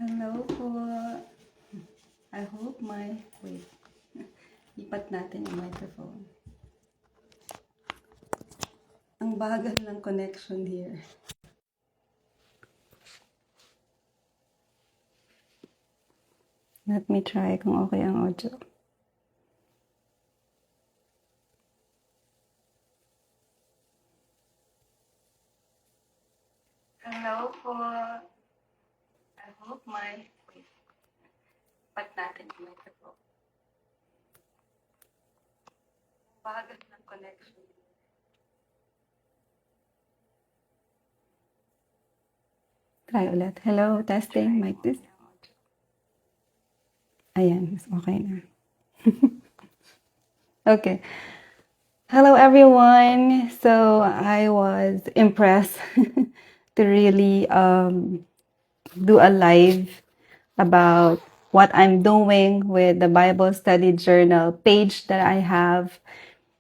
Hello po. I hope wait. Ipat natin yung microphone. Ang bagal ng connection here. Let me try kung okay ang audio. Hello po. I hope wait. Ipat natin yung microphone. Bagal ng connection. Try ulit. Hello, testing, mic this. Ayan, mas okay na. Okay. Hello everyone. So I was impressed to really do a live about what I'm doing with the Bible Study Journal page that I have.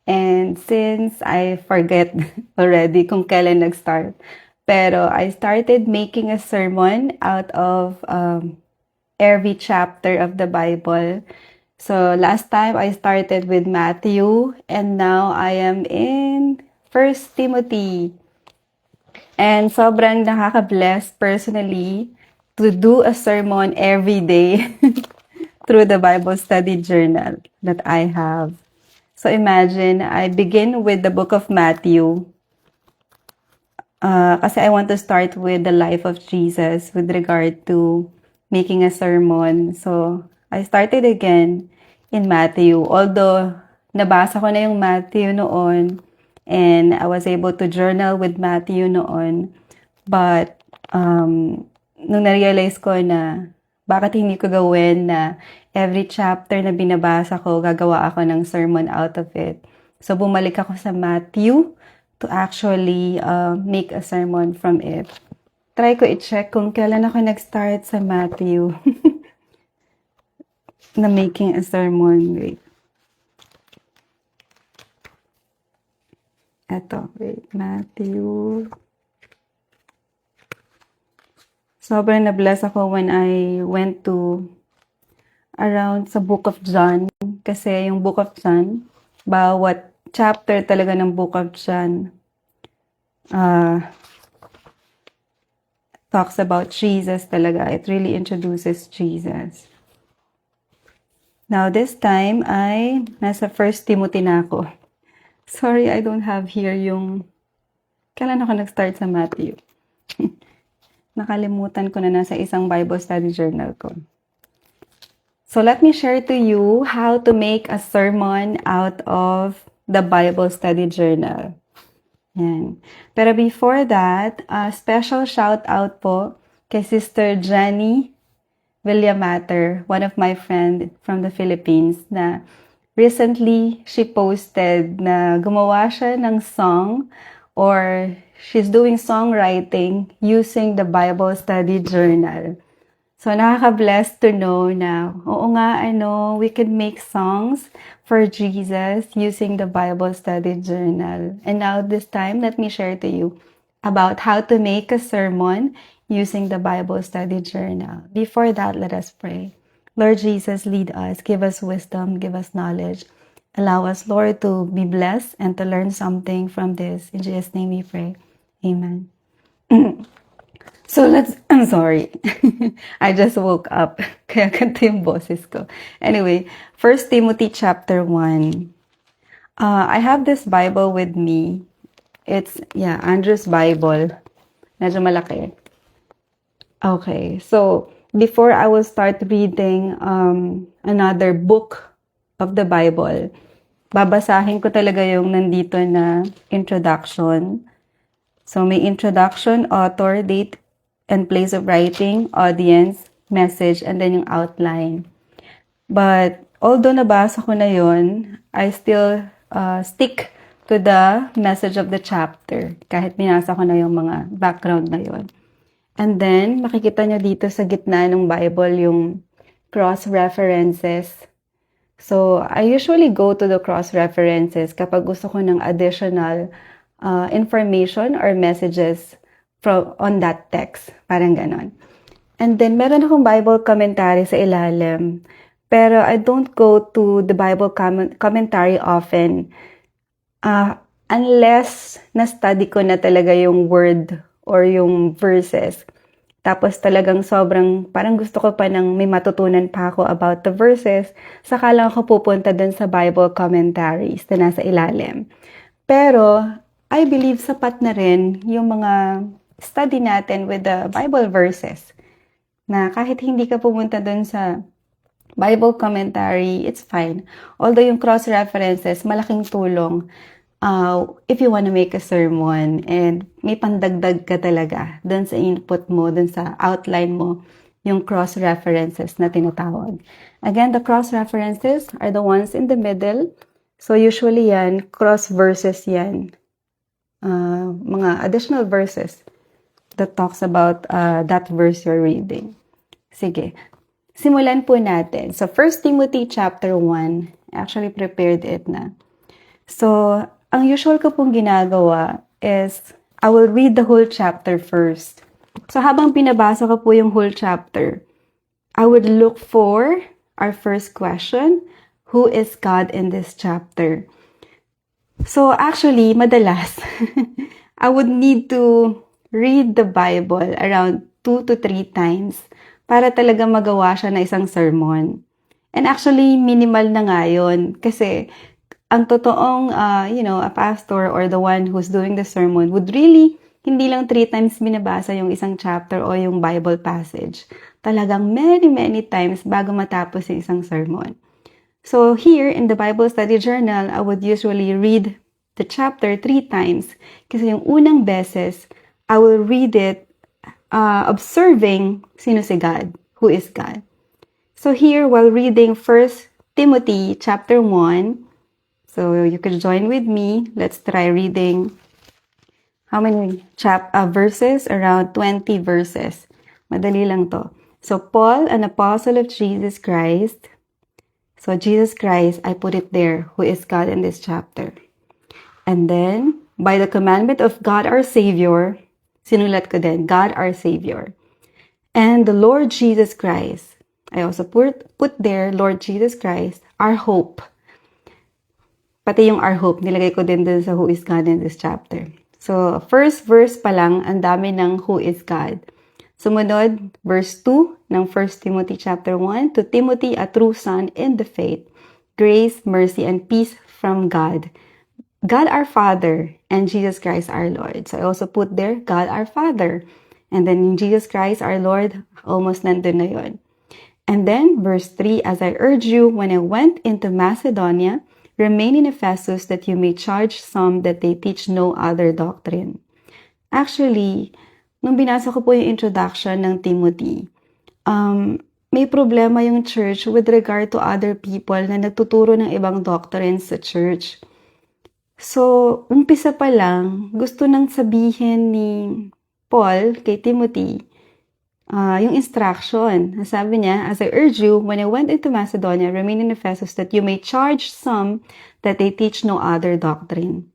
And since I forget already kung kailan nag-start, pero I started making a sermon out of every chapter of the Bible. So last time I started with Matthew, and now I am in 1 Timothy. And sobrang nakaka-bless personally to do a sermon every day through the Bible Study Journal that I have. So imagine, I begin with the book of Matthew kasi I want to start with the life of Jesus with regard to making a sermon. So I started again in Matthew. Although nabasa ko na yung Matthew noon and I was able to journal with Matthew noon. But nung na-realize ko na bakit hindi ko gawin na every chapter na binabasa ko, gagawa ako ng sermon out of it. So bumalik ako sa Matthew to actually make a sermon from it. Try ko i-check kung kailan ako nag-start sa Matthew na making a sermon. Wait. Eto, wait. Matthew. Sobrang na-bless ako when I went to around sa Book of John. Kasi yung Book of John, bawat chapter talaga ng Book of John talks about Jesus talaga. It really introduces Jesus. Now, this time ay nasa 1 Timothy na ako. Sorry, I don't have here yung kailan ako nag-start sa Matthew. Nakalimutan ko na nasa isang Bible study journal ko. So let me share to you how to make a sermon out of the Bible study journal. Yan. Pero before that, a special shout out po kay Sister Jenny Villamater, one of my friend from the Philippines, na recently she posted na gumawa siya ng song or she's doing songwriting using the Bible study journal. So, nakaka-bless to know na, oo nga, we can make songs for Jesus using the Bible Study Journal. And now, this time, let me share to you about how to make a sermon using the Bible Study Journal. Before that, let us pray. Lord Jesus, lead us, give us wisdom, give us knowledge. Allow us, Lord, to be blessed and to learn something from this. In Jesus' name we pray. Amen. So I'm sorry. I just woke up. Kaya ganito yung boses ko. Anyway, 1 Timothy chapter 1. I have this Bible with me. It's, Andrew's Bible. Medyo malaki. Okay, so before I will start reading another book of the Bible, babasahin ko talaga yung nandito na introduction. So may introduction, author, date, and place of writing, audience, message, and then yung outline. But although nabasa ko na yun, I still stick to the message of the chapter kahit binasa ko na yung mga background na yun. And then, makikita nyo dito sa gitna ng Bible yung cross-references. So, I usually go to the cross-references kapag gusto ko ng additional information or messages on that text. Parang ganon. And then, meron akong Bible commentary sa ilalim. Pero I don't go to the Bible commentary often. Unless na-study ko na talaga yung word or yung verses. Tapos talagang sobrang, parang gusto ko pa nang may matutunan pa ako about the verses, saka lang ako pupunta dun sa Bible commentaries na nasa ilalim. Pero, I believe sapat na rin yung mga study natin with the Bible verses. Na kahit hindi ka pumunta dun sa Bible commentary, it's fine. Although yung cross-references, malaking tulong if you want to make a sermon and may pandagdag ka talaga dun sa input mo, dun sa outline mo, yung cross-references na tinatawag. Again, the cross-references are the ones in the middle. So usually yan, cross-verses yan. Mga additional verses that talks about that verse you're reading. Sige, simulan po natin. So 1 Timothy chapter 1, I actually prepared it na. So, ang usual ko pong ginagawa is, I will read the whole chapter first. So, habang pinabasa ko po yung whole chapter, I would look for our first question, who is God in this chapter? So, actually, madalas, I would need to read the Bible around 2 to 3 times para talaga magawa siya na isang sermon. And actually, minimal na nga yun. Kasi, ang totoong, a pastor or the one who's doing the sermon would really, hindi lang 3 times binabasa yung isang chapter o yung Bible passage. Talagang many, many times bago matapos yung isang sermon. So here, in the Bible Study Journal, I would usually read the chapter 3 times. Kasi yung unang beses, I will read it observing sino si God, who is God. So here, while reading 1 Timothy chapter 1, so you can join with me. Let's try reading how many verses? Around 20 verses. Madali lang to. So Paul, an apostle of Jesus Christ. So Jesus Christ, I put it there, who is God in this chapter. And then, by the commandment of God our Savior, sinulat ko din, God our Savior. And the Lord Jesus Christ. I also put there, Lord Jesus Christ, our hope. Pati yung our hope, nilagay ko din dun sa who is God in this chapter. So, first verse pa lang, ang dami ng who is God. Sumunod, verse 2 ng 1 Timothy chapter 1, to Timothy, a true son in the faith, grace, mercy, and peace from God. God our Father and Jesus Christ our Lord. So, I also put there, God our Father. And then, Jesus Christ our Lord, almost nandun na yun. And then, verse 3, as I urge you, when I went into Macedonia, remain in Ephesus that you may charge some that they teach no other doctrine. Actually, nung binasa ko po yung introduction ng Timothy, may problema yung church with regard to other people na nagtuturo ng ibang doctrines sa church. So, umpisa pa lang, gusto nang sabihin ni Paul kay Timothy, yung instruction. Sabi niya, as I urge you, when I went into Macedonia, remain in Ephesus, that you may charge some that they teach no other doctrine.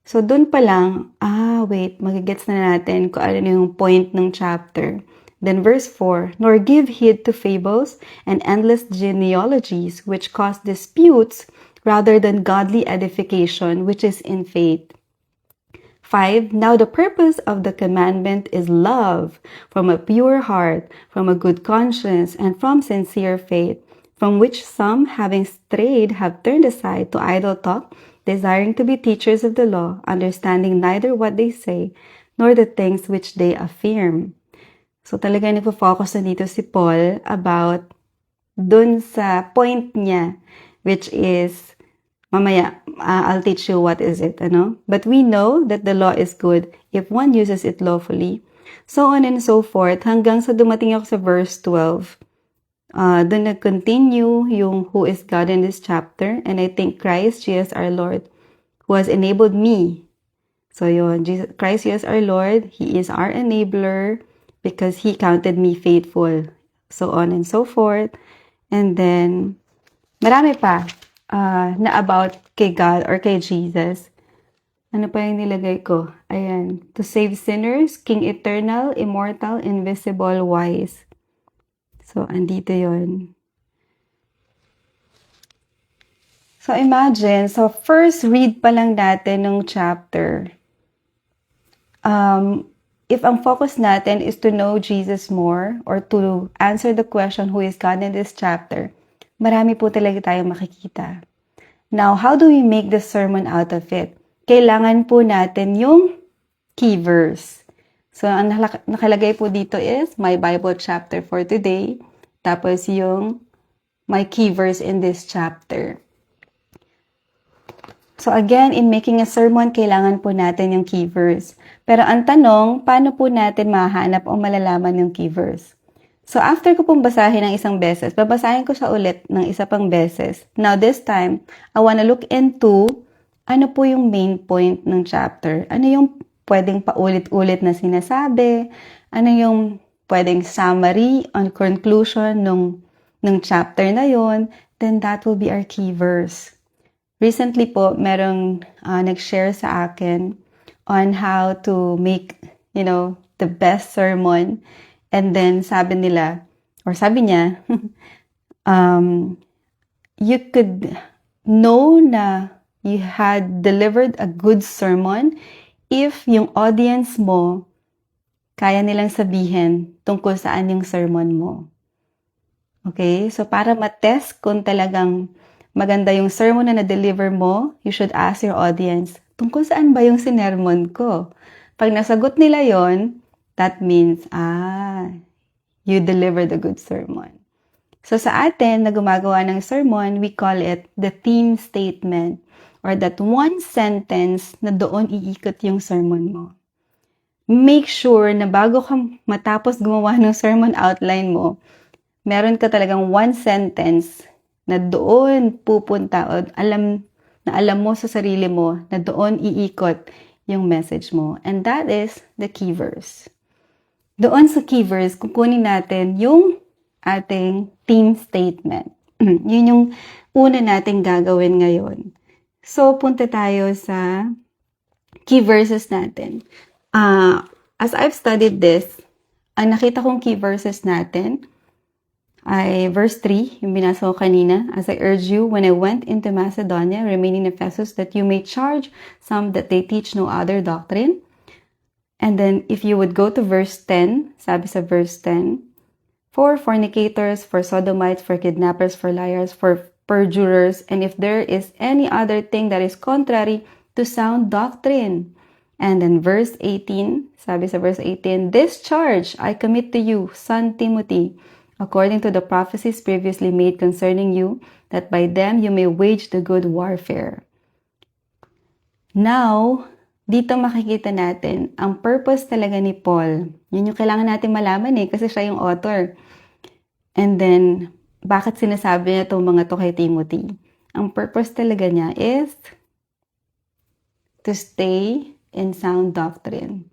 So, dun pa lang, magigets na natin kung ano yung point ng chapter. Then verse 4, nor give heed to fables and endless genealogies which cause disputes rather than godly edification which is in faith. 5. Now the purpose of the commandment is love from a pure heart, from a good conscience, and from sincere faith, from which some, having strayed, have turned aside to idle talk, desiring to be teachers of the law, understanding neither what they say, nor the things which they affirm. So talaga nagpo-focus na dito si Paul about dun sa point niya, which is, mamaya, I'll teach you what is it, ano? But we know that the law is good if one uses it lawfully. So on and so forth, hanggang sa dumating ako sa verse 12. Doon nag-continue yung who is God in this chapter. And I think Christ Jesus our Lord, who has enabled me. So yun, Christ Jesus our Lord, He is our enabler because He counted me faithful. So on and so forth. And then, marami pa. Na about kay God or kay Jesus. Ano pa yung nilagay ko? Ayan. To save sinners, King eternal, immortal, invisible, wise. So, andito yon. So, imagine, so first read pa lang natin ng chapter. If ang focus natin is to know Jesus more or to answer the question, who is God in this chapter, marami po talaga tayong makikita. Now, how do we make the sermon out of it? Kailangan po natin yung key verse. So, ang nakalagay po dito is my Bible chapter for today. Tapos yung my key verse in this chapter. So again, in making a sermon, kailangan po natin yung key verse. Pero ang tanong, paano po natin mahanap o malalaman yung key verse? So after ko pong basahin ng isang beses, babasahin ko siya ulit ng isa pang beses. Now this time, I wanna look into ano po yung main point ng chapter. Ano yung pwedeng paulit-ulit na sinasabi? Ano yung pwedeng summary on conclusion ng chapter na yon? Then that will be our key verse. Recently po, merong nag-share sa akin on how to make, the best sermon. And then sabi niya, you could know na you had delivered a good sermon if yung audience mo, kaya nilang sabihin tungkol saan yung sermon mo. Okay? So para matest kung talagang maganda yung sermon na na-deliver mo, you should ask your audience, tungkol saan ba yung sinermon ko? Pag nasagot nila yon, that means, you delivered a good sermon. So sa atin na gumagawa ng sermon, we call it the theme statement or that one sentence na doon iikot yung sermon mo. Make sure na bago ka matapos gumawa ng sermon outline mo, meron ka talagang one sentence na doon pupunta o alam mo sa sarili mo na doon iikot yung message mo. And that is the key verse. Doon sa key verse, kukunin natin yung ating theme statement. Yun yung una nating gagawin ngayon. So, punta tayo sa key verses natin. As I've studied this, ang nakita kong key verses natin ay verse 3, yung binasa ko kanina, as I urge you, when I went into Macedonia, remaining in Ephesus, that you may charge some that they teach no other doctrine. And then, if you would go to verse 10, sabi sa verse 10, for fornicators, for sodomites, for kidnappers, for liars, for perjurers, and if there is any other thing that is contrary to sound doctrine. And then verse 18, sabi sa verse 18, this charge I commit to you, son Timothy, according to the prophecies previously made concerning you, that by them you may wage the good warfare. Now, dito makikita natin, ang purpose talaga ni Paul. Yun yung kailangan natin malaman kasi siya yung author. And then, bakit sinasabi niya itong mga to kay Timothy? Ang purpose talaga niya is to stay in sound doctrine.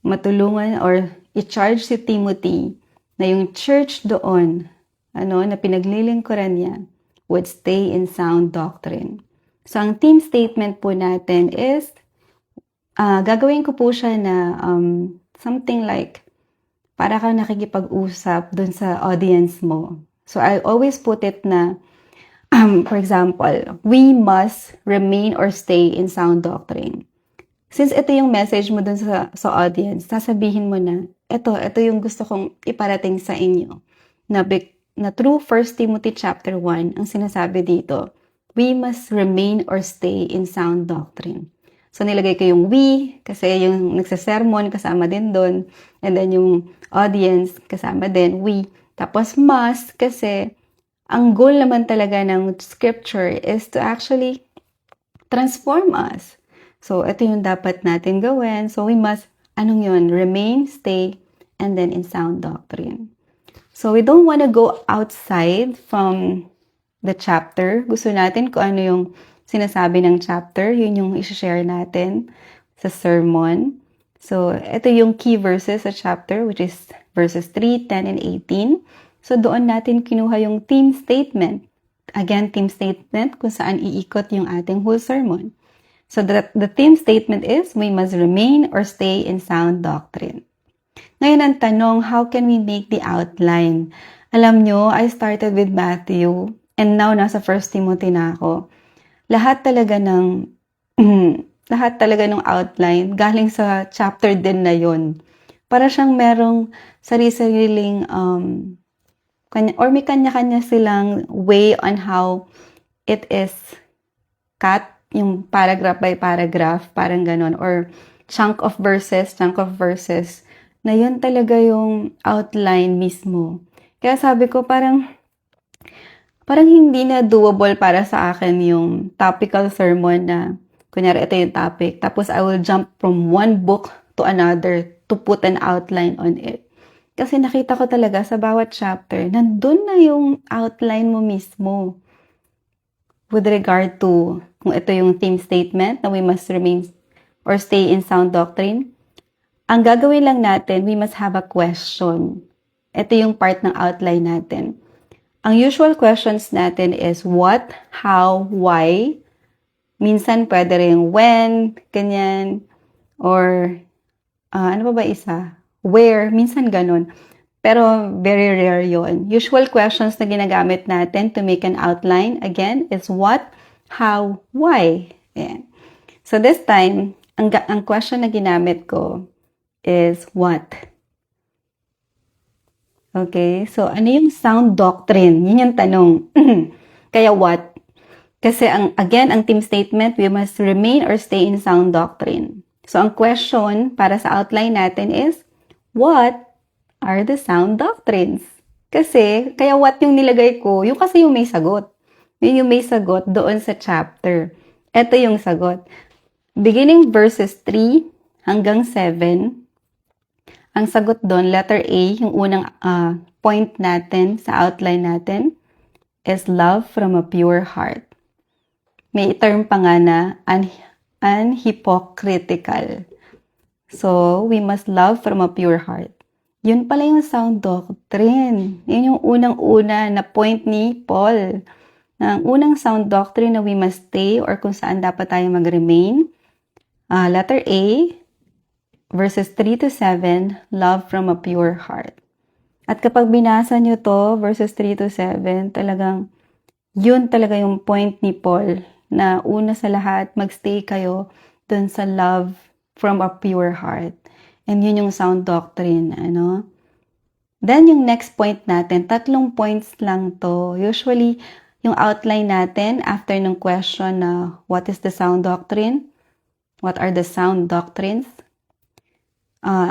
Matulungan or i-charge si Timothy na yung church doon, na pinaglilingkuran niya, would stay in sound doctrine. So, ang theme statement po natin is, gagawin ko po siya na something like, para kang nakikipag-usap dun sa audience mo. So, I always put it na, for example, we must remain or stay in sound doctrine. Since ito yung message mo dun sa audience, sasabihin mo na, ito yung gusto kong iparating sa inyo. Na through 1 Timothy chapter 1, ang sinasabi dito, we must remain or stay in sound doctrine. So, nilagay ko yung we, kasi yung nagsasermon, kasama din doon. And then yung audience, kasama din, we. Tapos must, kasi ang goal naman talaga ng scripture is to actually transform us. So, ito yung dapat natin gawin. So, we must, remain, stay, and then in sound doctrine. So, we don't want to go outside from the chapter. Gusto natin kung ano yung sinasabi ng chapter. Yun yung i-share natin sa sermon. So, ito yung key verses sa chapter, which is verses 3, 10, and 18. So, doon natin kinuha yung theme statement. Again, theme statement kung saan iikot yung ating whole sermon. So the theme statement is, we must remain or stay in sound doctrine. Ngayon ang tanong, how can we make the outline? Alam nyo, I started with Matthew and now nasa 1 Timothy na ako. Lahat talaga ng outline galing sa chapter din na yon. Para siyang merong sarili-sariling or may kanya-kanya silang way on how it is cut, yung paragraph by paragraph, parang ganon, or chunk of verses, na yun talaga yung outline mismo. Kaya sabi ko, parang hindi na doable para sa akin yung topical sermon na, kunyari ito yung topic, tapos I will jump from one book to another to put an outline on it. Kasi nakita ko talaga sa bawat chapter, nandun na yung outline mo mismo. With regard to, kung ito yung theme statement na we must remain or stay in sound doctrine, ang gagawin lang natin, we must have a question. Ito yung part ng outline natin. Ang usual questions natin is what, how, why. Minsan pwede rin when, ganyan. Or, ano ba isa? Where, minsan ganun. Pero very rare yon. Usual questions na ginagamit natin to make an outline, again, is what, how, why. Ayan. So this time, ang question na ginamit ko is what. Okay, so ano yung sound doctrine? Yun yung tanong. Kaya what? Kasi ang theme statement, we must remain or stay in sound doctrine. So ang question para sa outline natin is, what are the sound doctrines? Kasi, kaya what yung nilagay ko, yung kasi yung may sagot. Yun yung may sagot doon sa chapter. Ito yung sagot. Beginning verses 3 hanggang 7, ang sagot doon, letter A, yung unang point natin sa outline natin, is love from a pure heart. May term pa nga na unhypocritical. So, we must love from a pure heart. Yun pala yung sound doctrine. Yun yung unang-una na point ni Paul. Ang unang sound doctrine na we must stay or kung saan dapat tayo mag-remain. Letter A, verses 3 to 7, love from a pure heart. At kapag binasa nyo to, verses 3 to 7, talagang, yun talaga yung point ni Paul, na una sa lahat, magstay kayo dun sa love from a pure heart. And yun yung sound doctrine, ano? Then, yung next point natin, 3 points lang to. Usually, yung outline natin, after ng question na, what is the sound doctrine? What are the sound doctrines?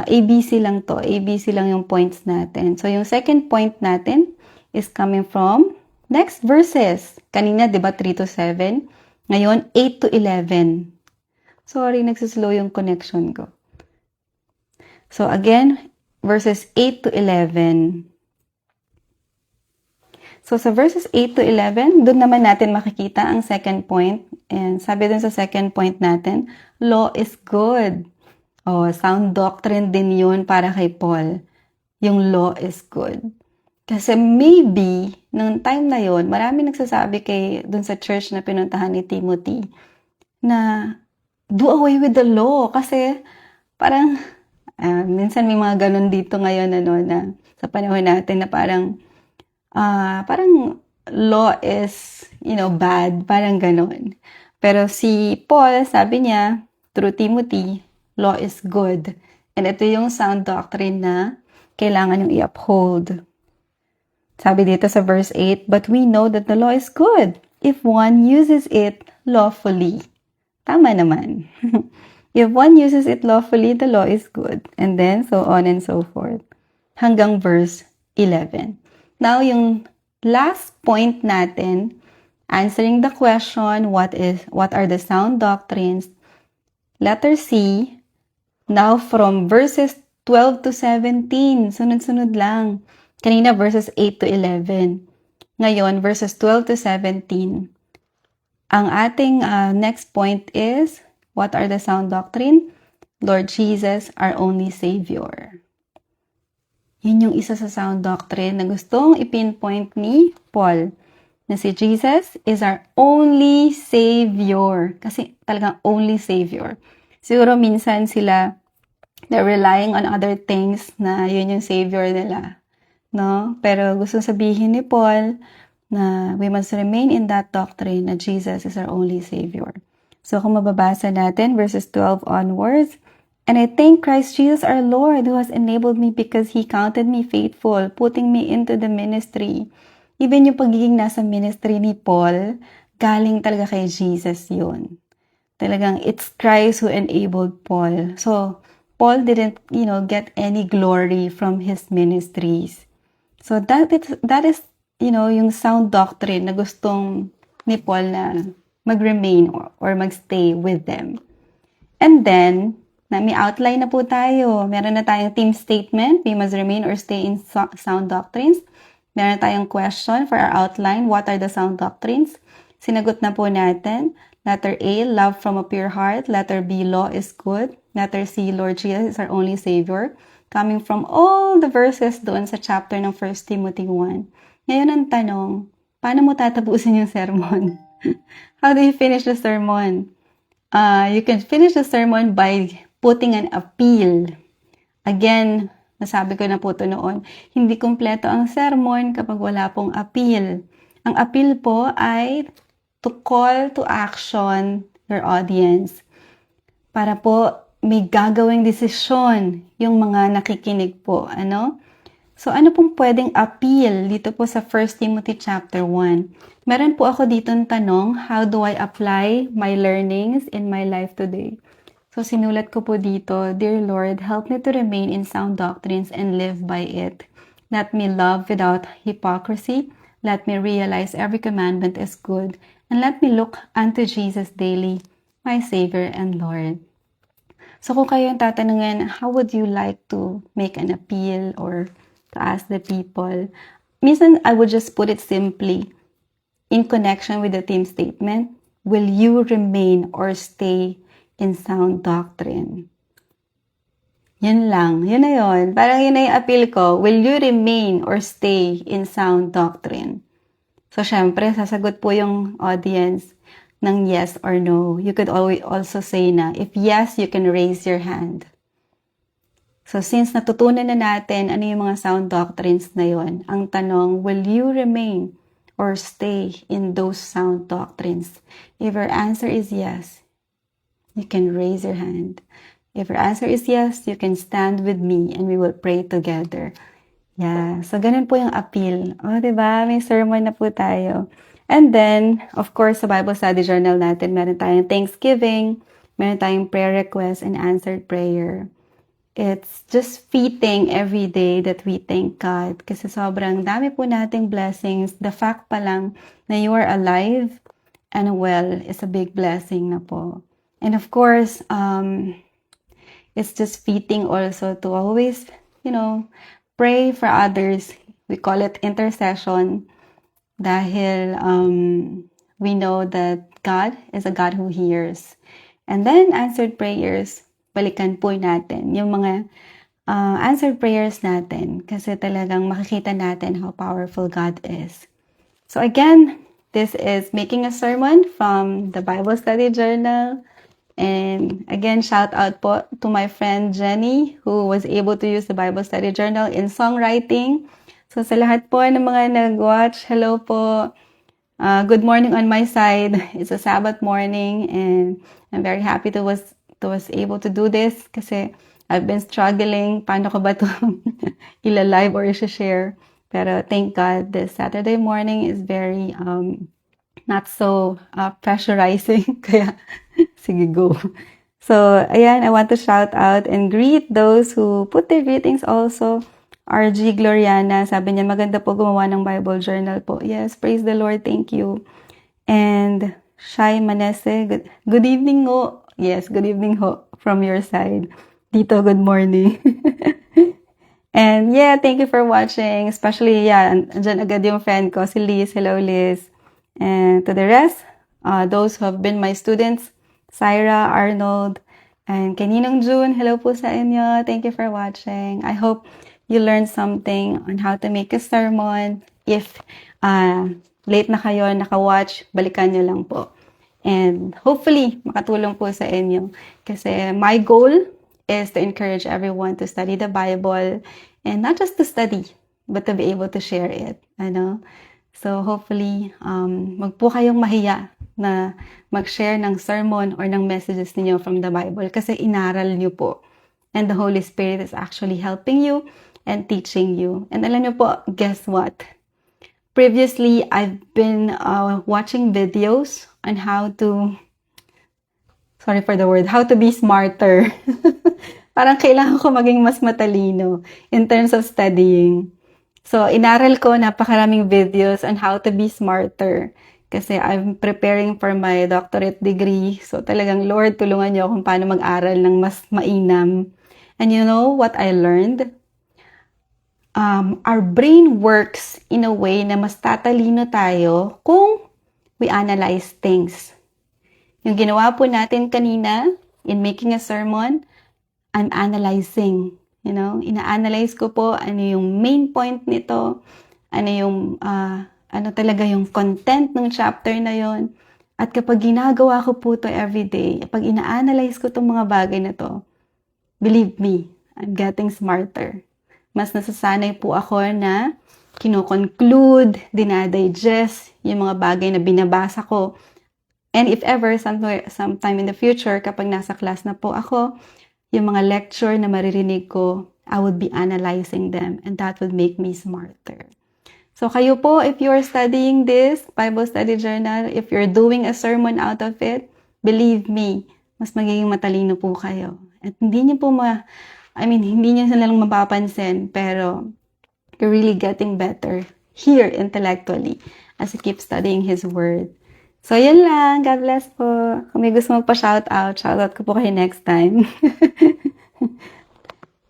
ABC lang to. ABC lang yung points natin. So, yung second point natin is coming from next verses. Kanina, di ba, 3 to 7? Ngayon, 8 to 11. Sorry, nagsuslow yung connection ko. So, again, verses 8 to 11. So, sa verses 8 to 11, doon naman natin makikita ang second point. And sabi dun sa second point natin, law is good. Sound doctrine din yun para kay Paul. Yung law is good. Kasi maybe, nung time na yon, marami nagsasabi dun sa church na pinuntahan ni Timothy, na do away with the law. Kasi parang, minsan may mga ganun dito ngayon, na sa panahon natin na parang law is, bad. Parang ganun. Pero si Paul, sabi niya, through Timothy, law is good. And ito yung sound doctrine na kailangan yung i-uphold. Sabi dito sa verse 8, but we know that the law is good if one uses it lawfully. Tama naman. If one uses it lawfully, the law is good. And then, so on and so forth. Hanggang verse 11. Now, yung last point natin, answering the question, what are the sound doctrines? Letter C, now from verses 12 to 17, sunod-sunod lang. Kanina verses 8 to 11. Ngayon, verses 12 to 17. Ang ating next point is, what are the sound doctrine? Lord Jesus, our only Savior. Yun yung isa sa sound doctrine na gustong ipinpoint ni Paul. na si Jesus is our only Savior. Kasi talagang only Savior. Siguro minsan they're relying on other things na yun yung Savior nila. No? Pero gusto sabihin ni Paul na we must remain in that doctrine na Jesus is our only Savior. So kung mababasa natin, verses 12 onwards, and I thank Christ Jesus our Lord who has enabled me because He counted me faithful, putting me into the ministry. Even yung pagiging nasa ministry ni Paul, galing talaga kay Jesus yun. Talagang it's Christ who enabled Paul. So, Paul didn't, get any glory from his ministries. So, that is yung sound doctrine na gustong ni Paul na mag-remain or mag-stay with them. And then, may outline na po tayo. Meron na tayong theme statement, we must remain or stay in sound doctrines. Meron tayong question for our outline, what are the sound doctrines? Sinagot na po natin. Letter A, love from a pure heart. Letter B, law is good. Letter C, Lord Jesus is our only Savior. Coming from all the verses doon sa chapter ng 1 Timothy 1. Ngayon ang tanong, paano mo tatapusin yung sermon? How do you finish the sermon? You can finish the sermon by putting an appeal. Again, nasabi ko na po ito noon, hindi kumpleto ang sermon kapag wala pong appeal. Ang appeal po ay to call to action your audience. Para po may gagawing desisyon yung mga nakikinig po. So, ano pong pwedeng appeal dito po sa 1 Timothy chapter 1? Meron po ako ditong tanong, how do I apply my learnings in my life today? So, sinulat ko po dito, Dear Lord, help me to remain in sound doctrines and live by it. Let me love without hypocrisy. Let me realize every commandment is good. And let me look unto Jesus daily, my Savior and Lord. So, kung kayo yung tatanungin, how would you like to make an appeal or to ask the people? Minsan, I would just put it simply in connection with the theme statement, will you remain or stay in sound doctrine? Yun lang. Yun na yun. Parang yun na yung appeal ko. Will you remain or stay in sound doctrine? So, syempre, sasagot po yung audience ng yes or no. You could always also say na, if yes, you can raise your hand. So, since natutunan na natin ano yung mga sound doctrines na yun, ang tanong, will you remain or stay in those sound doctrines? If your answer is yes, you can raise your hand. If your answer is yes, you can stand with me and we will pray together. Yeah, so ganun po yung appeal. Diba? May sermon na po tayo. And then, of course, sa Bible Study Journal natin, meron tayong Thanksgiving, meron tayong prayer request and answered prayer. It's just fitting every day that we thank God kasi sobrang dami po nating blessings. The fact pa lang na you are alive and well is a big blessing na po. And of course, it's just fitting also to always, pray for others. We call it intercession dahil we know that God is a God who hears. And then answered prayers, balikan po natin yung mga answered prayers natin kasi talagang makikita natin how powerful God is. So again, this is making a sermon from the Bible Study Journal. And again, shout out po to my friend Jenny who was able to use the Bible Study Journal in songwriting. So sa lahat po ng mga nag-watch, hello po. Good morning on my side. It's a Sabbath morning and I'm very happy to was able to do this kasi I've been struggling. Paano ko ba ito ila-live or i-share? Pero thank God, this Saturday morning is very not so pressurizing. Kaya, sige, go. So, ayan, I want to shout out and greet those who put their greetings also. RG Gloriana, sabi niya, maganda po gumawa ng Bible journal po. Yes, praise the Lord, thank you. And Shai Manese, good evening ho. Yes, good evening ho from your side. Dito, good morning. And yeah, thank you for watching. Especially, andyan agad yung friend ko, si Liz. Hello, Liz. And to the rest, those who have been my students, Syra, Arnold, and Kaninong June, hello po sa inyo. Thank you for watching. I hope you learned something on how to make a sermon. If late na kayo, naka-watch, balikan nyo lang po. And hopefully, makatulong po sa inyo. Kasi my goal is to encourage everyone to study the Bible, and not just to study, but to be able to share it. Ano? So hopefully, wag po kayong mahiya na mag-share ng sermon or ng messages niyo from the Bible kasi inaral niyo po. And the Holy Spirit is actually helping you and teaching you. And alam niyo po, guess what? Previously, I've been watching videos on how to, sorry for the word, how to be smarter. Parang kailangan ko maging mas matalino in terms of studying. So, inaral ko napakaraming videos on how to be smarter. Kasi I'm preparing for my doctorate degree. So, talagang, Lord, tulungan niyo kung paano mag-aral ng mas mainam. And you know what I learned? Our brain works in a way na mas tatalino tayo kung we analyze things. Yung ginawa po natin kanina in making a sermon, I'm analyzing. You know, ina-analyze ko po ano yung main point nito, ano yung ano talaga yung content ng chapter na yon. At kapag ginagawa ko po to everyday, kapag ina-analyze ko tong mga bagay na to, believe me, I'm getting smarter. Mas nasasanay po ako na kino-conclude, dinadigest yung mga bagay na binabasa ko. And if ever, sometime in the future, kapag nasa class na po ako, yung mga lecture na maririnig ko, I would be analyzing them, and that would make me smarter. So kayo po, if you are studying this Bible Study Journal, if you're doing a sermon out of it, believe me, mas magiging matalino po kayo. At hindi niyo po hindi niyo silang mapapansin, pero you're really getting better here intellectually as you keep studying His Word. So, yun lang. God bless po. Kung may gusto shoutout ko po kayo next time.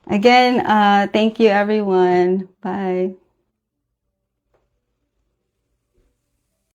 Again, thank you everyone. Bye.